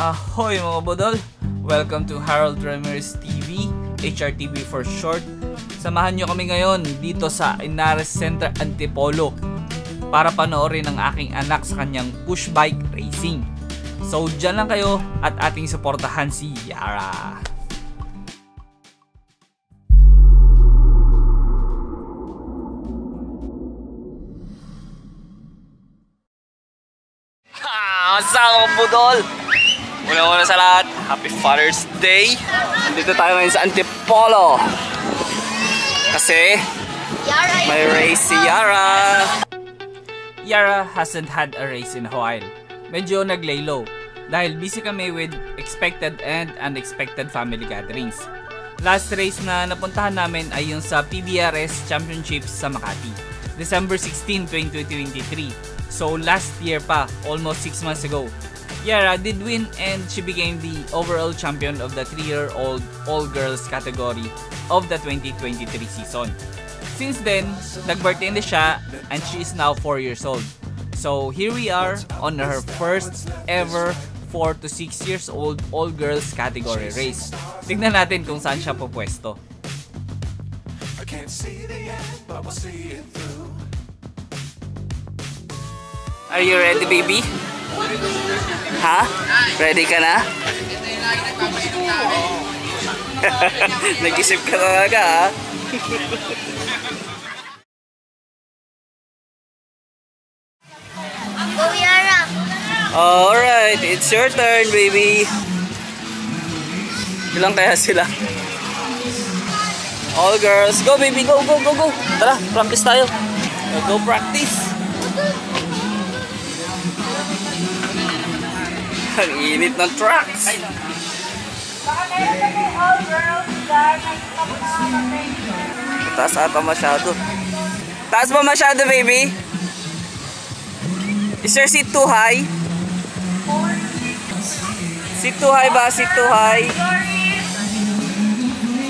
Ahoy mga budol! Welcome to Harold Ramirez TV, HRTV for short. Samahan nyo kami ngayon dito sa Inares Center Antipolo para panoorin ang aking anak sa kanyang push bike racing. So dyan lang kayo at ating suportahan si Yara. Kasama mga budol! Una-una sa lahat, Happy Father's Day! Nandito tayo ngayon sa Antipolo kasi may race si Yara. Yara hasn't had a race in a while. Medyo naglay low dahil busy kami with expected and unexpected family gatherings. Last race na napuntahan namin ay yung sa PBRS Championships sa Makati, December 16, 2023. So last year pa, almost 6 months ago. Yara did win and she became the overall champion of the 3-year-old all-girls category of the 2023 season. Since then, nag-birthday na siya and she is now 4 years old. So here we are on her first ever 4 to 6 years old all-girls category race. Tignan natin kung saan siya pupwesto. Are you ready, baby? Ha? Ready ka na? Nag-isip ka talaga, ha? Go, Yara! Alright, it's your turn, baby. Ilang kaya sila? All girls. Go, baby. Go, go, go, go. Tara, practice tayo. Go practice. Ang init ng tracks. Taas ata masyado. Taas ba masyado, baby? Is your seat too high? Seat too high ba? Seat too high?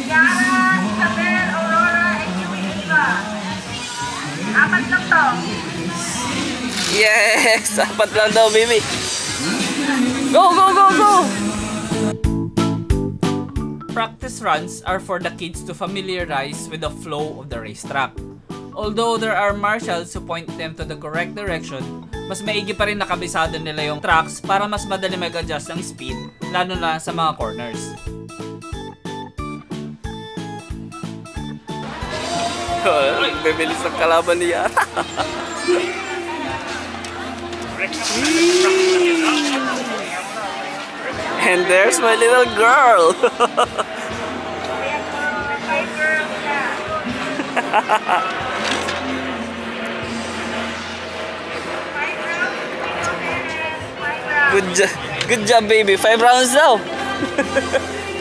Yara, Isabel, Aurora, and Eva. Apat lang to. Yes! Apat lang daw, baby. Go, go, go, go! Practice runs are for the kids to familiarize with the flow of the racetrack. Although there are marshals who point them to the correct direction, mas maigi pa rin nakabisado nila yung tracks para mas madali mag-adjust ng speed, lalo na sa mga corners. Bibilis ang kalaban ni Yara. And there's my little girl. Good job, baby. 5 rounds now.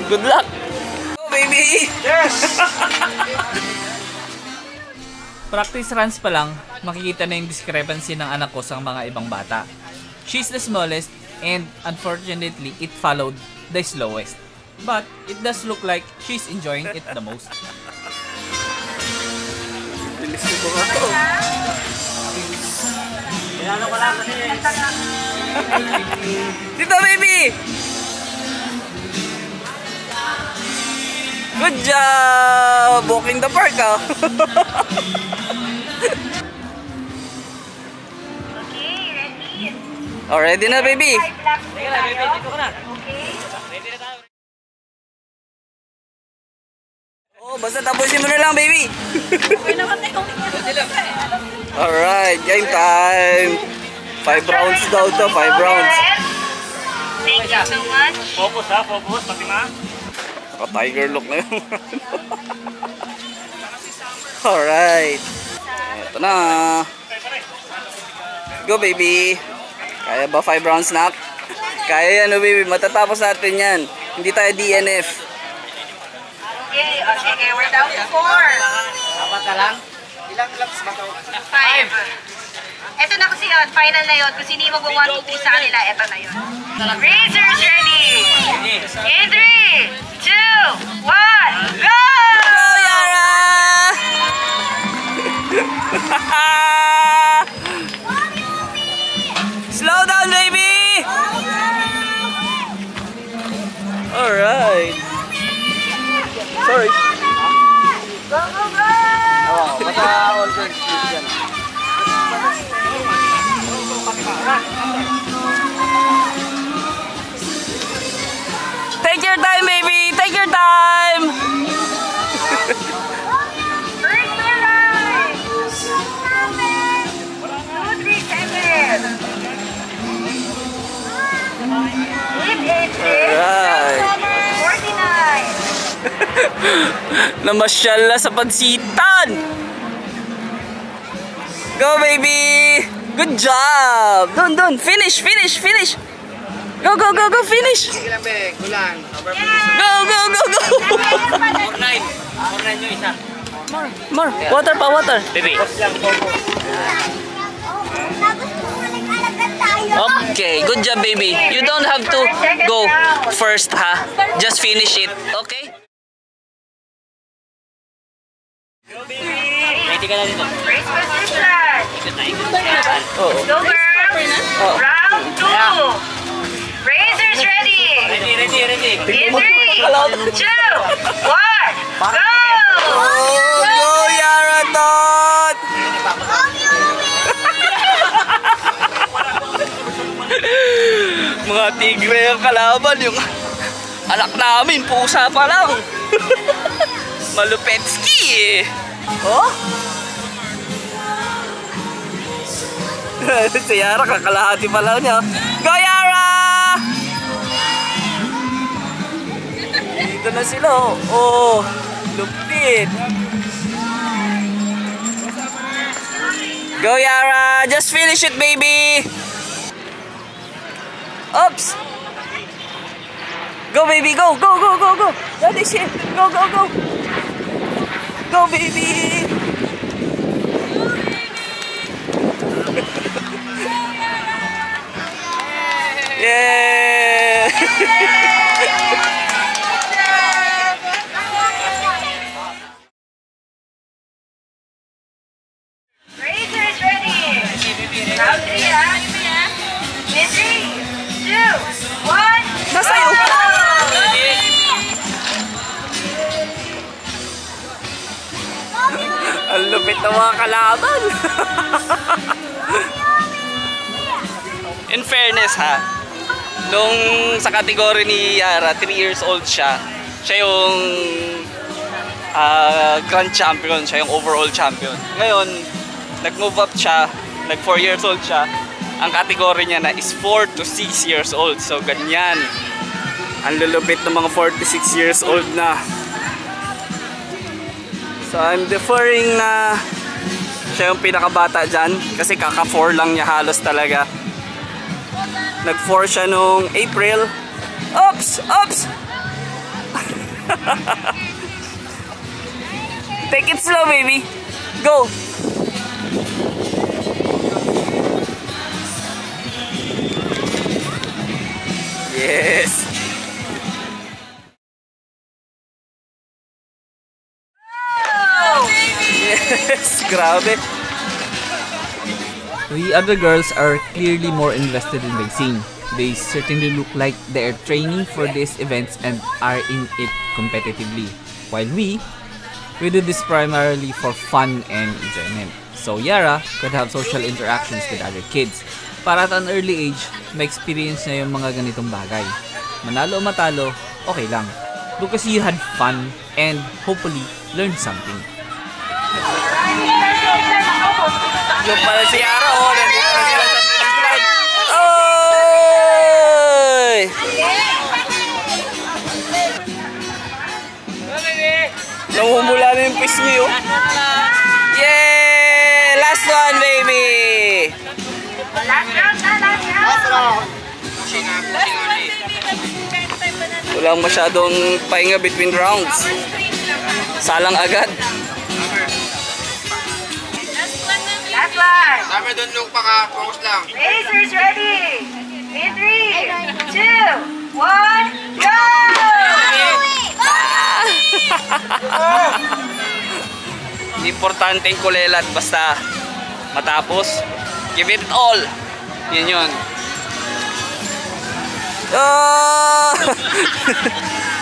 Good luck. Go, baby. Yes. Practice runs pa lang, makikita na yung discrepancy ng anak ko sa mga ibang bata. She's the smallest and unfortunately it followed the slowest. But it does look like she's enjoying it the most. Bilis ko ba ito? Kailangan ko lang kasi. Dito, baby! Good job! Walking the park, ah! Oh, ready na, baby? Sige na, baby. Dito ka na. Okay. Ready na tayo. Oh, basta tapusin mo na lang, baby. Okay naman tayo. Alright, game time. 5 rounds daw to, 5 rounds. Thank you so much. Focus ha, focus. Pati ma. Naka-tiger look na yun. Alright. Ito na. Go, baby. Kaya ba 5 rounds na? Kaya yan, baby. Matatapos natin yan. Hindi tayo DNF. Okay, sige. We're down to 4. Dapat ka lang. Ilang laps ba ito? 5. Ito na kasi yun. Final na yun. Kung sino yung mag-1, 2, 3 sa kanila, ito na yun. Racers ready! In 3, 2, 1, go! Go, Yara! Slow down, baby! With age Alright. 49. Namasyal na sa pansitan. Go, baby! Good job! Dun! Finish! Go! Finish! Sige lang, Bek. Kulang. Go! Online nyo isa. More! Water! Baby. Okay, good job, baby. You don't have to go first, ha? Just finish it, okay? Ready ka na dito. Race position. Oo. Go, girls. Round 2. Racers ready. Ready. In 3, 2, 1, go! Go, Yara Tot! Mga tigre ang kalaban, yung anak namin, pusa pa lang. Malupetski eh. Oh? Si Yara, kakalahati pa lang niya. Go, Yara! Dito na sila, oh. Lupit. Go, Yara! Just finish it, baby! Oops! Go, baby! Go! That is it! Go! Go, baby! Yeah! Racers ready. Round 3, ha? In 3, 2, 1, Nasayo! Ang lupit ng mga kalaban! In fairness, ha? Nung sa kategory ni Yara, 3 years old siya. Siya yung grand champion, siya yung overall champion. Ngayon, nag-move up siya, nag 4 years old siya. Ang kategory niya na is 4 to 6 years old. So, ganyan. Ang lulupit ng mga 4 to 6 years old na. So, I'm deferring na siya yung pinakabata dyan. Kasi kaka-4 lang niya halos talaga. Nag-4 siya nung April. Oops! Take it slow, baby. Go! Yes! Yes! Grabe! The other girls are clearly more invested in racing. They certainly look like they are training for these events and are in it competitively. While we do this primarily for fun and enjoyment. So Yara could have social interactions with other kids. Para at an early age, ma-experience na yung mga ganitong bagay. Manalo o matalo, okay lang. Because you had fun and hopefully learned something. Yung pala si Yara, oh, nandito na sila sa finish line. Oy! Namumula na yung pisngi, oh. Yay! Last one, baby! Last round. Walang masyadong pahinga between rounds. Salang agad. Last one. Tama doon, Luke, paka-focus lang. Racers ready. In 3, 2, 1, go! Importante yung kulelat, basta matapos, give it all. Yun yun.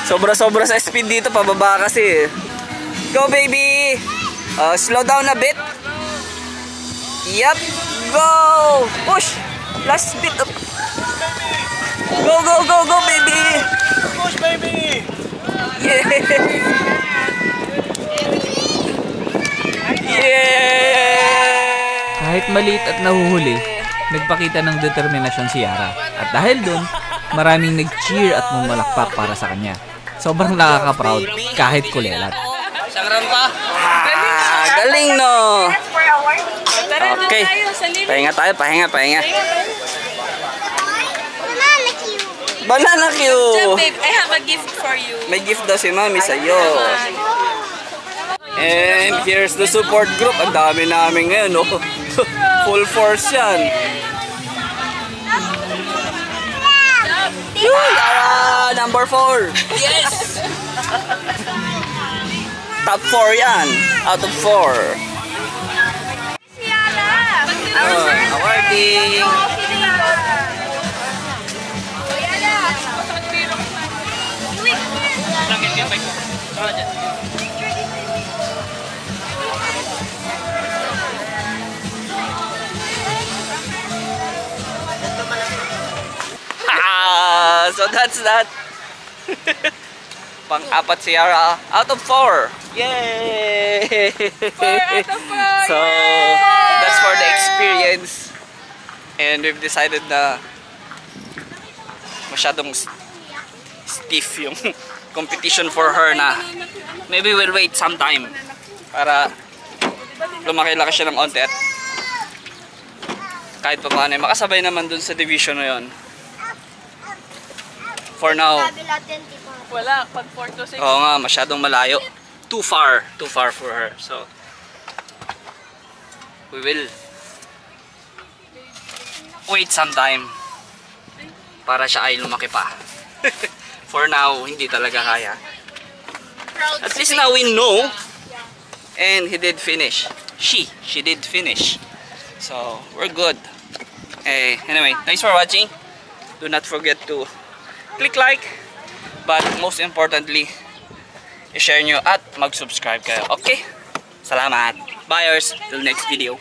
Sobra-sobra sa speed dito, pababa kasi. Go, baby! Slow down a bit. Yup! Go! Push! Last bit up. Go, baby! Push, baby! Yeah! Yeah! Kahit maliit at nahuhuli, nagpakita ng determinasyon si Yara. At dahil dun, maraming nag-cheer at mumalakpak para sa kanya. Sobrang nakaka-proud kahit kulelat. Isang round pa. Galing no. That's for awarding. Okay. Pahinga tayo, pahinga. Banana Q. Babe, I have a gift for you. May gift daw si Mami sa'yo. And here's the support group. Ang dami namin ngayon, no? Full force yan. Yara, number 4. Yes! Top 4 yan. Out of 4. Awarding. So that's that. Pang-apat si Yara out of 4. Yay! 4 out of 4! So that's for the experience. And we've decided na masyadong stiff yung competition for her na maybe we'll wait some time para lumaki-laki siya ng onte at kahit pa paano makasabay naman dun sa division na yun. For now, Wala, pag 4 to 6. oo nga, masyadong malayo. Too far for her. So, we will wait some time para siya ay lumaki pa. For now, hindi talaga kaya. At least now we know. And he did finish. She did finish. So, we're good. Anyway, thanks for watching. Do not forget to click like. But most importantly, i-share nyo at mag-subscribe kayo. Okay? Salamat. Buyers. Till next video.